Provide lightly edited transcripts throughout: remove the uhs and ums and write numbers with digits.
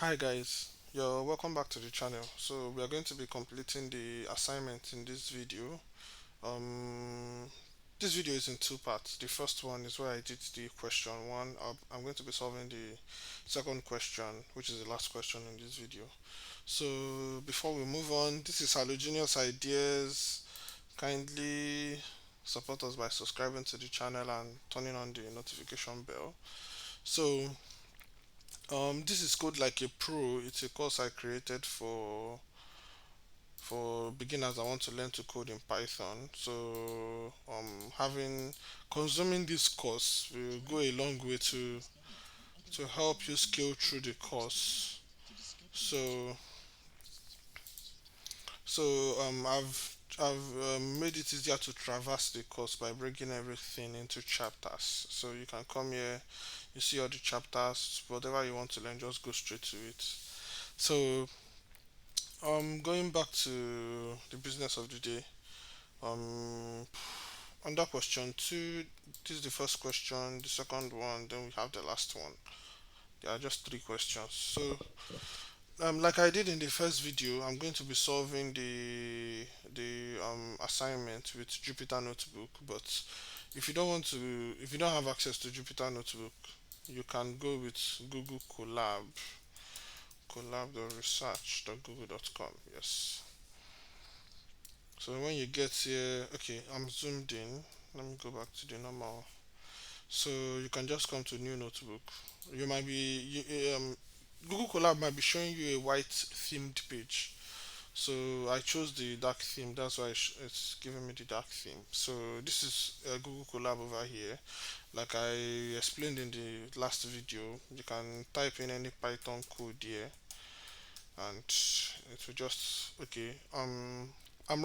Hi guys, you're welcome back to the channel. So we are going to be completing the assignment in this video. Um, this video is in two parts. The first one is where I did the question one. I'm going to be solving the second question, which is the last question in this video. So before we move on, this is Halogenius Ideas. Kindly support us by subscribing to the channel and turning on the notification bell. So this is Code Like a Pro. It's a course I created for beginners that want to learn to code in Python. So having consuming this course will go a long way to help you scale through the course. So I've made it easier to traverse the course by breaking everything into chapters. So you can come here, you see all the chapters, whatever you want to learn, just go straight to it. So going back to the business of the day. Um, Under question two, this is the first question, the second one, then we have the last one. There are just three questions. So, like I did in the first video, I'm going to be solving the assignment with Jupyter Notebook. But if you don't have access to Jupyter Notebook, you can go with Google Colab, collab.research.google.com. Yes. So when you get here, okay, I'm zoomed in. Let me go back to the normal. So you can just come to new notebook. You might be Google Colab might be showing you a white themed page. So I chose the dark theme. That's why it's giving me the dark theme. So this is Google Colab over here. Like I explained in the last video, you can type in any Python code here, and it will just okay. I'm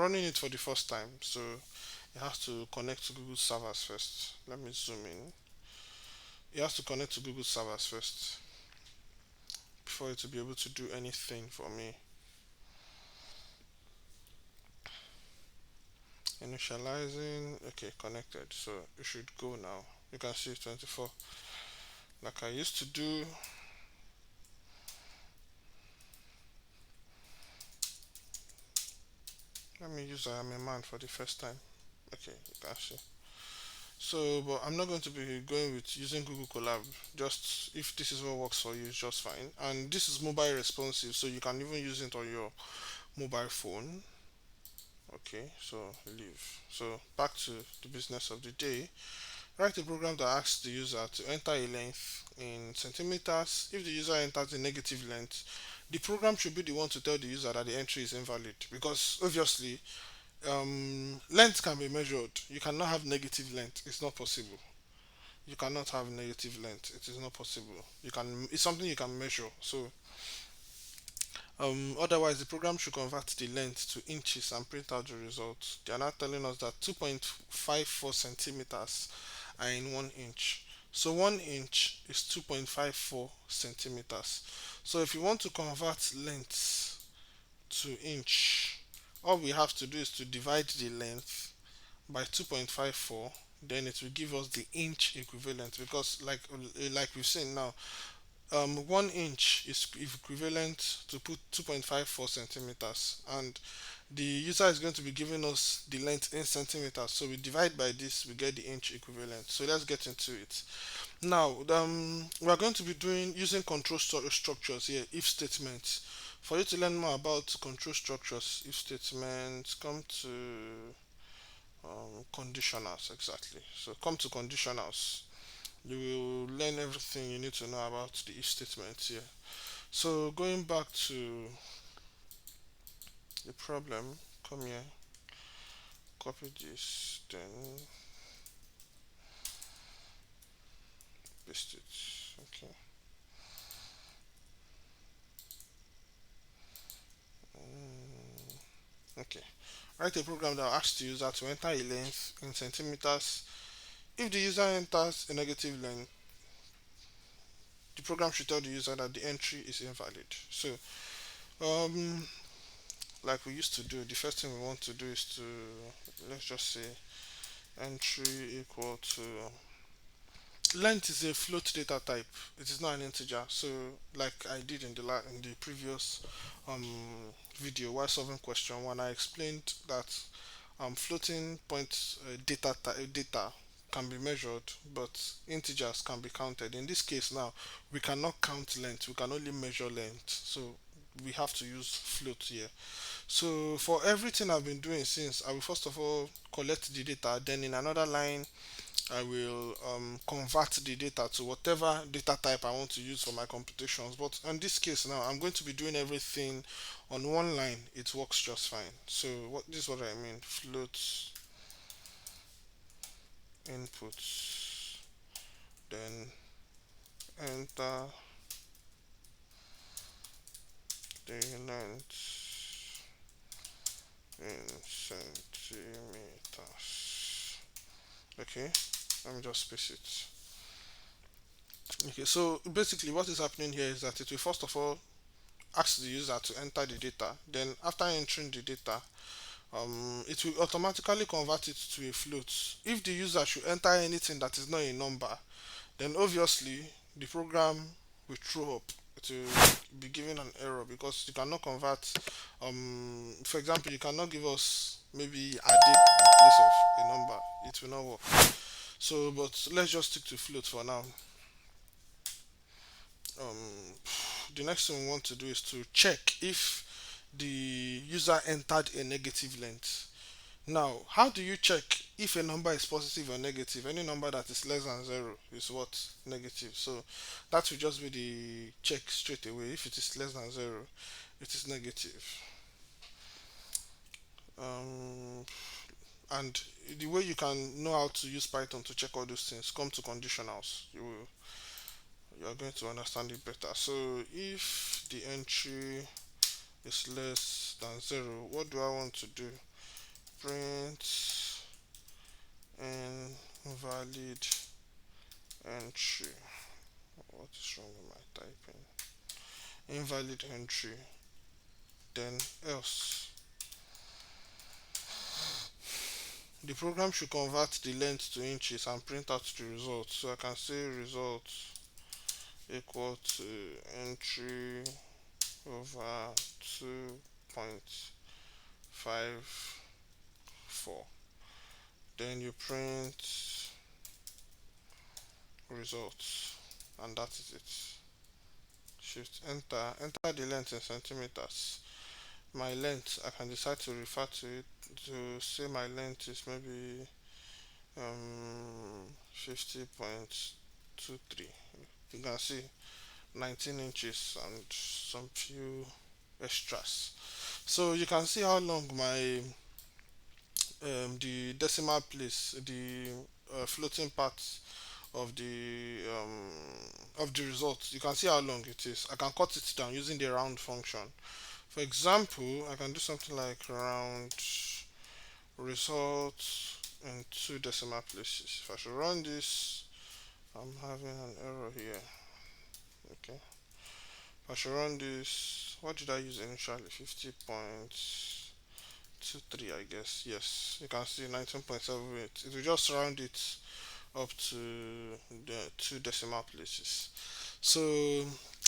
running it for the first time, so it has to connect to Google servers first. Let me zoom in. It has to connect to Google servers first before it will be able to do anything for me. Initializing, okay, connected. So it should go now. You can see 24. Like I used to do. Let me use I am a man for the first time. Okay, you can see. So, but I'm not going to be going with using Google Colab. Just if this is what works for you, it's just fine. And this is mobile responsive, so you can even use it on your mobile phone. Okay, so leave. So back to the business of the day. Write a program that asks the user to enter a length in centimeters. If the user enters a negative length, the program should be the one to tell the user that the entry is invalid because obviously length can be measured. You cannot have negative length. It's not possible. You cannot have negative length. It is not possible. You can. It's something you can measure. So otherwise, the program should convert the length to inches and print out the result. They are now telling us that 2.54 centimeters are in 1 inch. So 1 inch is 2.54 centimeters. So if you want to convert length to inch, all we have to do is to divide the length by 2.54. Then it will give us the inch equivalent because like we've seen now, 1 inch is equivalent to put 2.54 centimeters, and the user is going to be giving us the length in centimeters. So we divide by this, we get the inch equivalent. So let's get into it. Now, we are going to be doing using control structures here, if statements. For you to learn more about control structures, if statements, come to conditionals exactly. So come to conditionals. You will learn everything you need to know about the if statements here. So going back to the problem, come here, copy this, then paste it. Okay. Okay. Write a program that asks the user to enter a length in centimeters. If the user enters a negative length, the program should tell the user that the entry is invalid. So, um, like we used to do, the first thing we want to do is to, let's just say, entry equal to Length is a float data type. It is not an integer. So, like I did in in the previous um, video while solving question one, I explained that floating point data can be measured, but integers can be counted. In this case, now we cannot count length. We can only measure length. So we have to use float here. So for everything I've been doing since, I will first of all collect the data. Then in another line, I will convert the data to whatever data type I want to use for my computations. But in this case now, I'm going to be doing everything on one line. It works just fine. So what this is what I mean. Float inputs, then enter the length in centimeters. Okay, let me just space it. Okay, so basically what is happening here is that it will first of all ask the user to enter the data. Then after entering the data, it will automatically convert it to a float. If the user should enter anything that is not a number, then obviously the program will throw up. It will be giving an error because you cannot convert. For example, you cannot give us maybe a day in place of a number. It will not work. So, but let's just stick to float for now. Um, the next thing we want to do is to check if the user entered a negative length. Now, how do you check if a number is positive or negative? Any number that is less than zero is what? Negative. So that will just be the check straight away. If it is less than zero, it is negative. Um, and the way you can know how to use Python to check all those things, come to conditionals. You are going to understand it better. So if the entry is less than zero, what do I want to do? Print invalid entry. What is wrong with my typing? Invalid entry. Then else. The program should convert the length to inches and print out the result. So I can say result equal to entry over 2.54. Then you print results, and that is it. Shift enter the length in centimeters. My length, I can decide to refer to it to say my length is maybe 50.23. You can see 19 inches and some few extras. So you can see how long my the decimal place, the floating part of the result. You can see how long it is. I can cut it down using the round function. For example, I can do something like round results in two decimal places. If I should run this, I'm having an error here. Okay. If I should run this, what did I use initially? 50.23, I guess. Yes, you can see 19.78. It will just round it up to the two decimal places. So,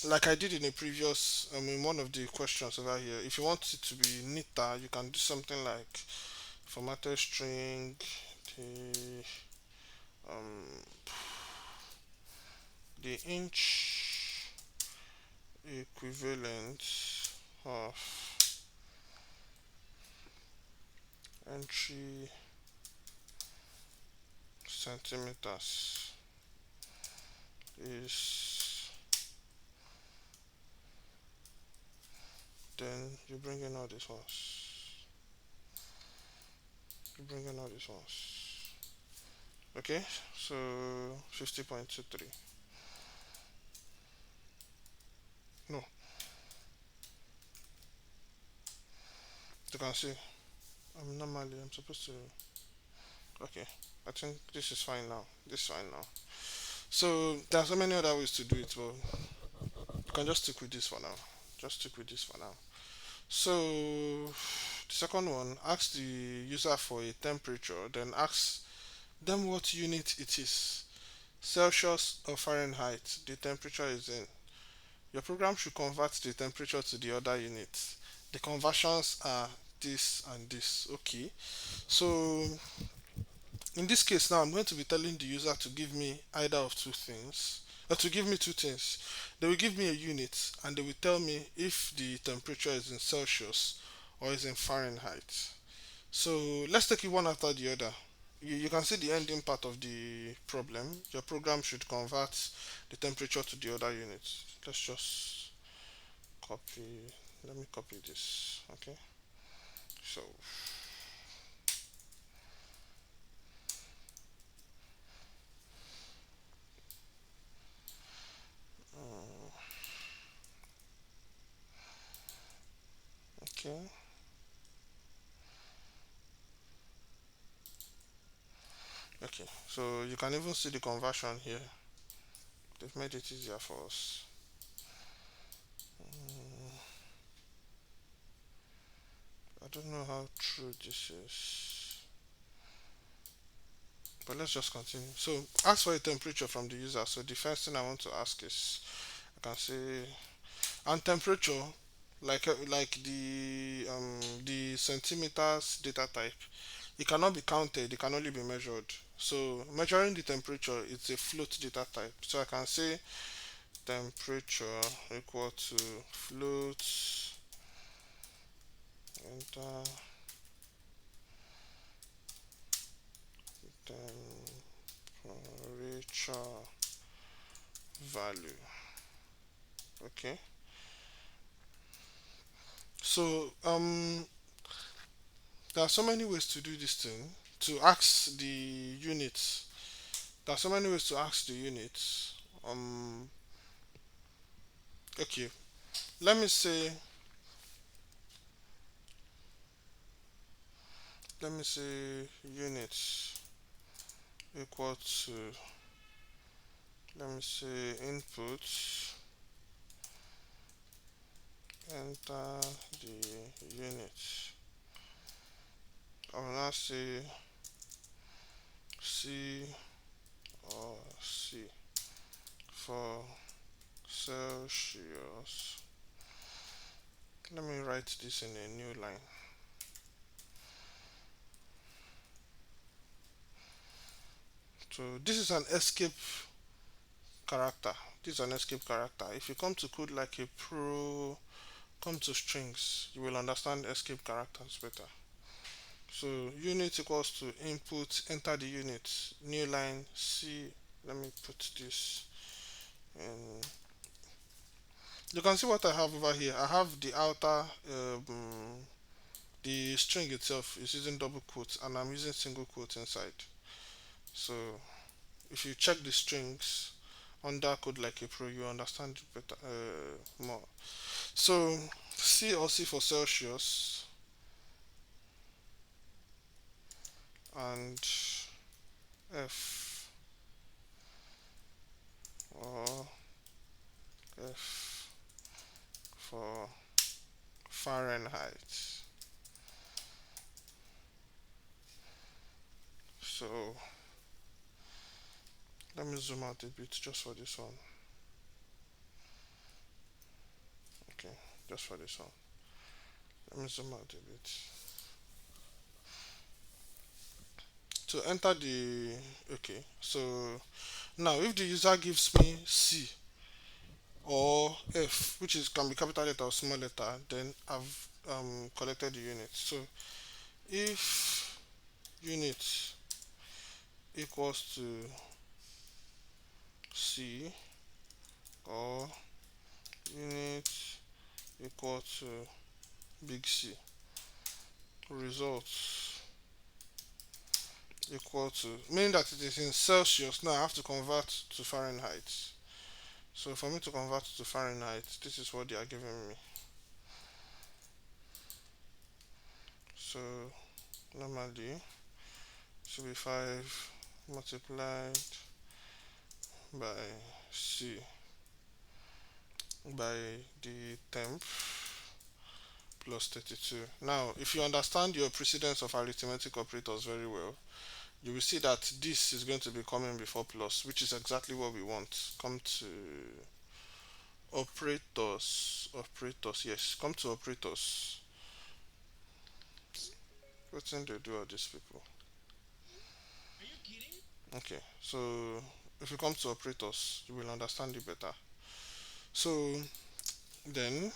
like I did in a previous, in one of the questions over here, if you want it to be neater, you can do something like formatted string, the um, the inch equivalent of entry centimeters is, then you bring in all these ones. You bring in all these ones. Okay, so 50.23. No, you can see I'm supposed to. Okay, I think this is fine now. This is fine now. So there are so many other ways to do it, but you can just stick with this for now. Just stick with this for now. So the second one, ask the user for a temperature, then ask them what unit it is. Celsius or Fahrenheit the temperature is in, your program should convert the temperature to the other units. The conversions are this and this. Okay. So in this case now I'm going to be telling the user to give me either of two things, to give me two things. They will give me a unit and they will tell me if the temperature is in Celsius or is in Fahrenheit. So let's take it one after the other. You can see the ending part of the problem. Your program should convert the temperature to the other unit. Let's just copy, let me copy this. Okay. So, uh, okay. Okay. So you can even see the conversion here. They've made it easier for us. Mm, I don't know how true this is, but let's just continue. So ask for a temperature from the user. So the first thing I want to ask is, I can say, and temperature, like the centimeters data type, it cannot be counted. It can only be measured. So measuring the temperature is a float data type. So I can say temperature equal to float enter temperature value. Okay. So there are so many ways to do this thing. To ask the units, there are so many ways to ask the units. Okay. Let me say, let me say units equal to, let me say input, enter the unit. I will now say C or C for Celsius. Let me write this in a new line. So this is an escape character. This is an escape character. If you come to code like a pro, come to strings, you will understand escape characters better. So unit equals to input, enter the unit, new line C. Let me put this in. You can see what I have over here. I have the outer, the string itself is using double quotes, and I'm using single quotes inside. So if you check the strings under code like a pro, you understand it better, more. So C or C for Celsius and F or F for Fahrenheit. So let me zoom out a bit just for this one. Okay, just for this one. Let me zoom out a bit. To enter the, okay, so now if the user gives me C or F, which is can be capital letter or small letter, then I've collected the unit. So if unit equals to C or unit equal to big C, results equal to, meaning that it is in Celsius. Now I have to convert to Fahrenheit. So for me to convert to Fahrenheit, this is what they are giving me. So normally should be 5 multiplied by C by the temp plus 32. Now if you understand your precedence of arithmetic operators very well, you will see that this is going to be coming before plus, which is exactly what we want. Come to operators, yes, come to operators. What thing they do all these people? Okay, so if you come to operators, you will understand it better. So then,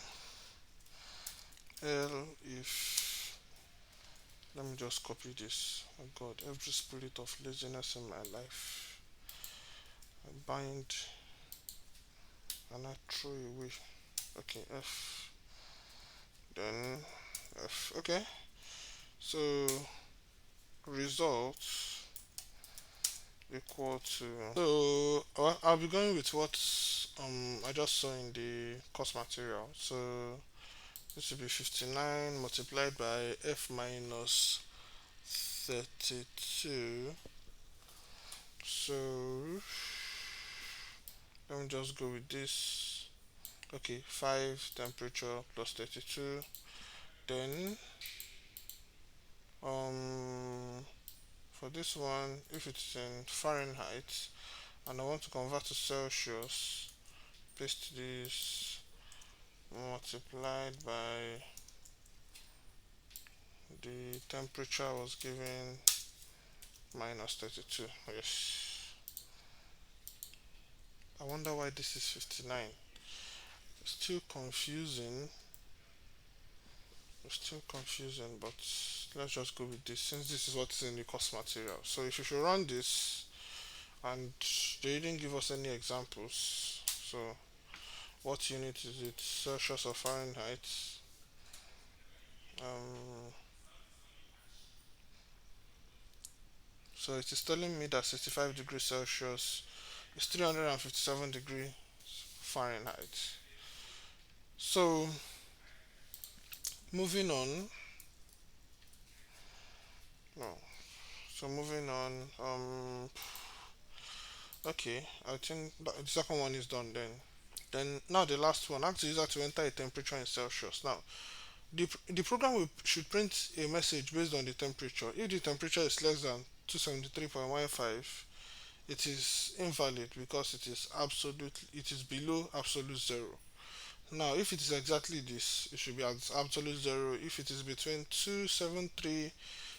L if, let me just copy this. Oh God, every spirit of laziness in my life, I bind and I throw away. Okay, F, then F. Okay, so result equal to. So I'll be going with what I just saw in the course material. So this will be 59 multiplied by F minus 32. So let me just go with this. Okay, 5 temperature plus 32. Then um for this one, if it's in Fahrenheit and I want to convert to Celsius, paste this multiplied by the temperature I was given minus 32. Yes. I wonder why this is 59. It's still confusing. It's still confusing, but let's just go with this since this is what's in the course material. So if you should run this, and they didn't give us any examples, so what unit is it? Celsius or Fahrenheit? Um, so it is telling me that 65 degrees Celsius is 357 degrees Fahrenheit. So moving on, no. So moving on, okay, I think the second one is done then. Then now the last one, ask the user to enter a temperature in Celsius. Now the program should print a message based on the temperature. If the temperature is less than 273.15, it is invalid because it is below absolute zero. Now if it is exactly this, it should be at absolute zero. If it is between 273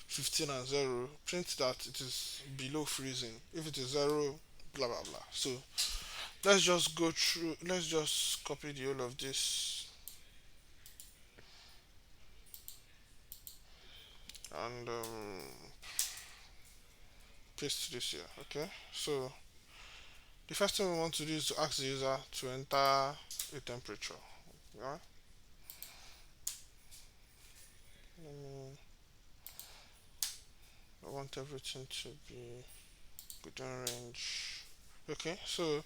15 and 0, print that it is below freezing. If it is 0, blah blah blah. So let's just go through, let's just copy the whole of this and paste this here. Okay, so the first thing we want to do is to ask the user to enter a temperature. Yeah? I want everything to be within range. Okay, so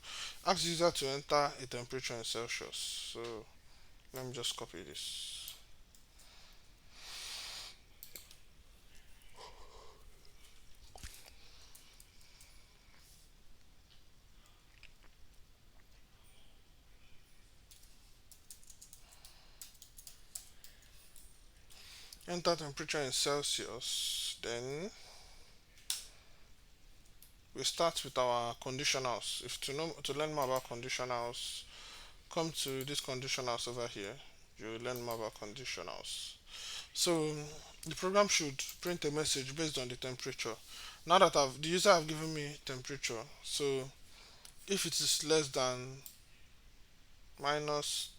ask the user to enter a temperature in Celsius. So let me just copy this. Enter temperature in Celsius. Then we start with our conditionals. If to learn more about conditionals, come to this conditionals over here. You will learn more about conditionals. So the program should print a message based on the temperature. Now that the user have given me temperature, so if it is less than minus,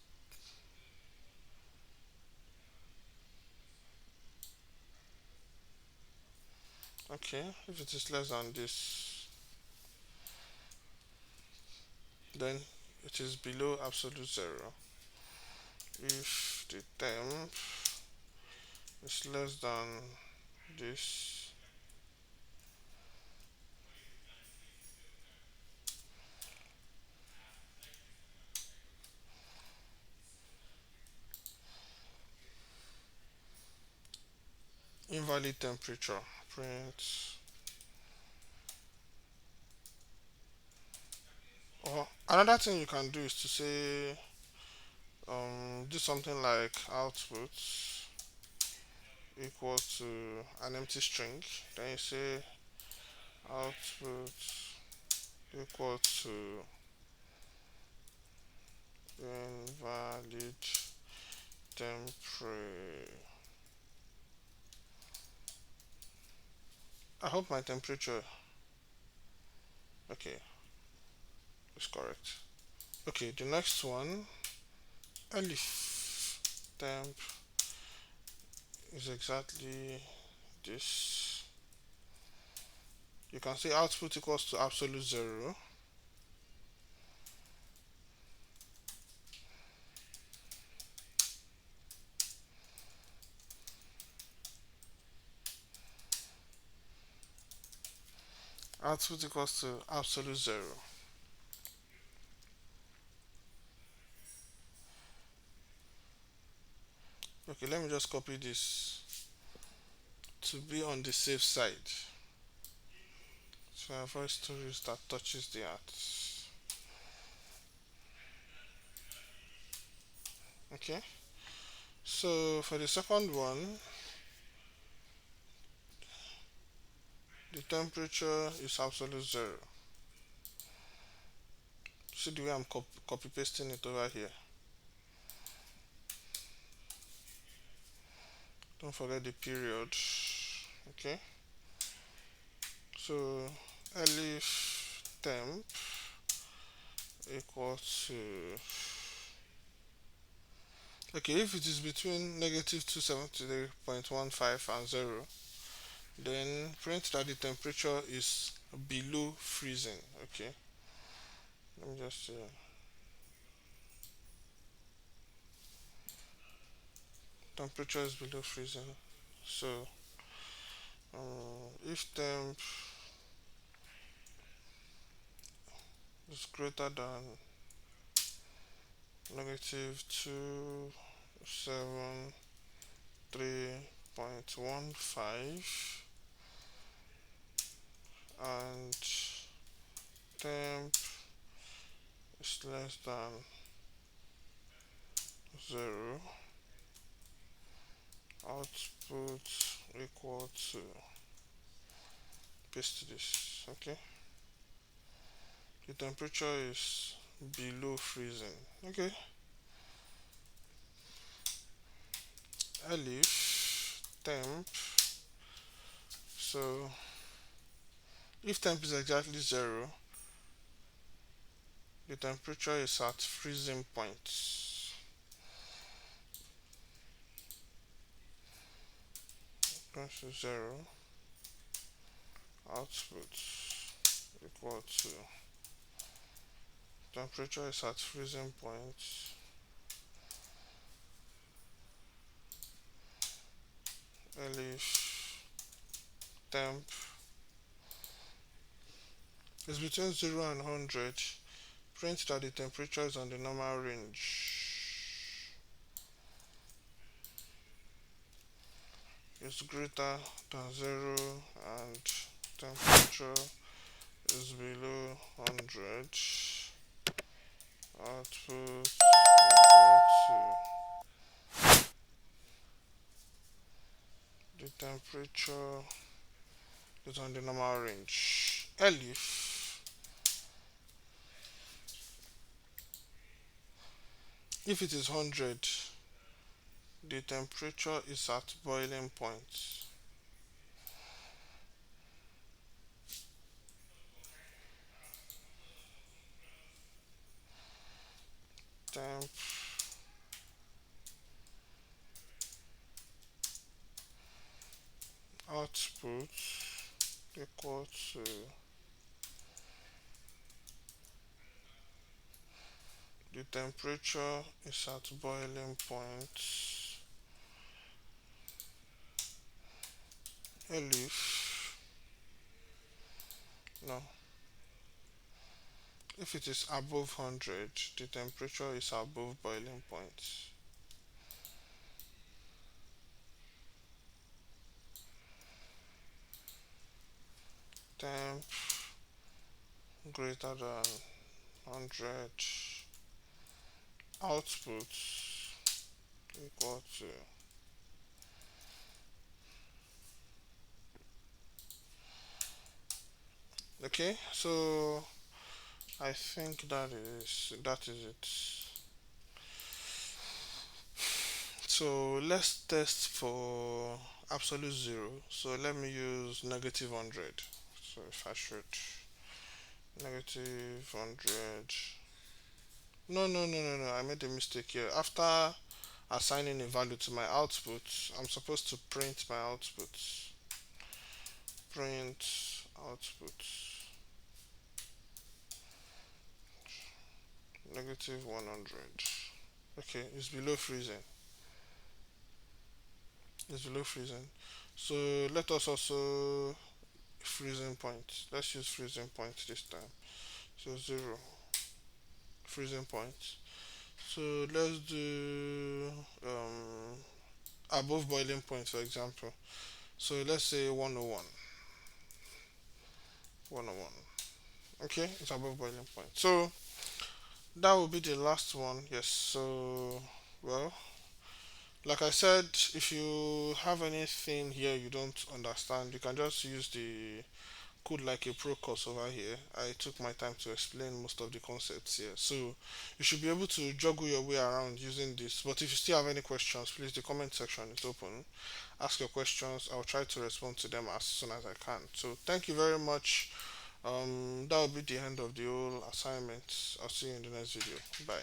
okay, if it is less than this, then it is below absolute zero. If the temp is less than this, invalid temperature, print. Or another thing you can do is to say do something like output equal to an empty string. Then you say output equal to invalid temperature. I hope my temperature, okay, is correct. Okay, the next one, elif temp is exactly this. You can say output equals to absolute zero. Output equals to absolute zero. Okay, let me just copy this to be on the safe side. So I avoid stories that touches the art. Okay. So for the second one, the temperature is absolute zero. See the way I'm copy pasting it over here. Don't forget the period. Okay. So elif temp equals to, okay, if it is between negative 273.15 and 0, then print that the temperature is below freezing. Okay, let me just temperature is below freezing. So if temp is greater than negative 273.15 and temp is less than 0, output equal to, paste this. Okay, the temperature is below freezing. Okay, elif temp, so if temp is exactly 0, the temperature is at freezing point. Equals to 0, output equal to, temperature is at freezing point, elif temp is between 0 and 100, print that the temperature is on the normal range, is greater than 0 and temperature is below 100, output equal to, the temperature is on the normal range. Elif, if it is 100, the temperature is at boiling point. Temp output equal to, the temperature is at boiling point. Elif, no, if it is above 100, the temperature is above boiling point. Temp greater than 100, output equal to, Okay, so I think that is it. So let's test for absolute zero. So let me use negative 100. So if I should negative 100. No, no, no, no, no. I made a mistake here. After assigning a value to my output, I'm supposed to print my output. Print output negative 100. Okay, it's below freezing. It's below freezing. So let us also freezing point. Let's use freezing point this time. So zero freezing point. So let's do above boiling point for example. So let's say 101. 101. Okay, it's above boiling point. So that will be the last one. Yes. So well, like I said, if you have anything here you don't understand, you can just use the code like a pro course over here. I took my time to explain most of the concepts here. So you should be able to juggle your way around using this. But if you still have any questions, please the comment section is open. Ask your questions. I'll try to respond to them as soon as I can. So thank you very much. That will be the end of the whole assignment. I'll see you in the next video. Bye.